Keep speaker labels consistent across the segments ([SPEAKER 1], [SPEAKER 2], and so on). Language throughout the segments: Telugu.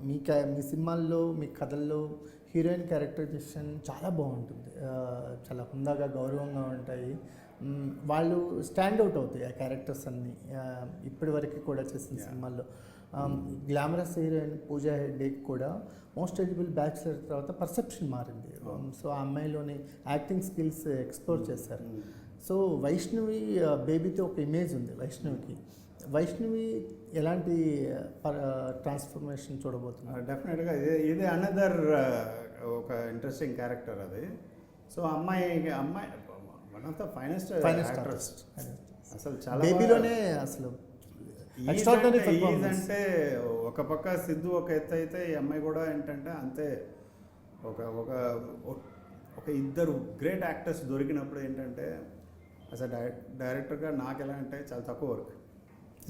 [SPEAKER 1] మీ సినిమాల్లో మీ కథల్లో హీరోయిన్ క్యారెక్టరైజేషన్ చాలా బాగుంటుంది. చాలా హుందాగా గౌరవంగా ఉంటాయి. వాళ్ళు స్టాండ్ అవుట్ అవుతాయి ఆ క్యారెక్టర్స్ అన్నీ ఇప్పటి వరకు కూడా చేసిన సినిమాల్లో. గ్లామరస్ హీరోయిన్ పూజా హెగ్డేకి కూడా మోస్ట్ ఎలిజిబుల్ బ్యాచులర్ తర్వాత పర్సెప్షన్ మారింది. సో ఆ అమ్మాయిలోని యాక్టింగ్ స్కిల్స్ ఎక్స్ప్లోర్ చేశారు. సో వైష్ణవి బేబీతో ఒక ఇమేజ్ ఉంది వైష్ణవికి. వైష్ణవి ఎలాంటి ట్రాన్స్ఫర్మేషన్ చూడబోతున్నారు?
[SPEAKER 2] డెఫినెట్గా ఇది అనదర్ ఒక ఇంట్రెస్టింగ్ క్యారెక్టర్ అది. సో అమ్మాయి one of the finest actress. అసలు చాలా
[SPEAKER 1] బేబీలోనే అసలు
[SPEAKER 2] అంటే ఒక పక్క సిద్ధు ఒక ఎత్తు అయితే ఈ అమ్మాయి కూడా ఏంటంటే అంతే. ఒక ఒక ఒక ఇద్దరు గ్రేట్ యాక్టర్స్ దొరికినప్పుడు ఏంటంటే అసలు డైరెక్టర్గా నాకు ఎలా అంటే చాలా తక్కువ వర్క్.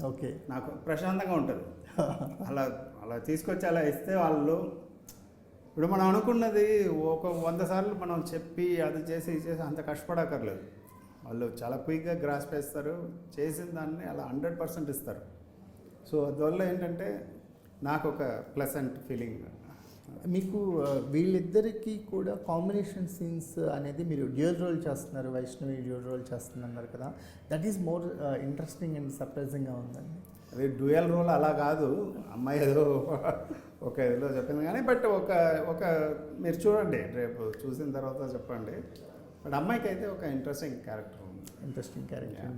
[SPEAKER 1] ఓకే,
[SPEAKER 2] నాకు ప్రశాంతంగా ఉంటుంది. అలా అలా తీసుకొచ్చి అలా ఇస్తే వాళ్ళు ఇప్పుడు మనం అనుకున్నది ఒక 100 సార్లు మనం చెప్పి అది చేసి ఇది చేసి అంత కష్టపడక్కర్లేదు. వాళ్ళు చాలా క్విక్గా గ్రాస్ప్ చేస్తారు, చేసిన దాన్ని అలా 100% ఇస్తారు. సో అందువల్ల ఏంటంటే నాకు ఒక ప్లెజెంట్ ఫీలింగ్.
[SPEAKER 1] మీకు వీళ్ళిద్దరికీ కూడా కాంబినేషన్ సీన్స్ అనేది మీరు డ్యూయల్ రోల్ చేస్తున్నారు, వైష్ణవి డ్యూయల్ రోల్ చేస్తున్నారు కదా, that is more interesting and సర్ప్రైజింగ్గా ఉందండి.
[SPEAKER 2] అది డ్యూయల్ రోల్ అలా కాదు, అమ్మాయి ఏదో ఒక ఏదో చెప్పింది కానీ బట్ ఒక మీరు చూడండి, రేపు చూసిన తర్వాత చెప్పండి. బట్ అమ్మాయికి అయితే ఒక ఇంట్రెస్టింగ్ క్యారెక్టర్ ఉంది.
[SPEAKER 1] Interesting character.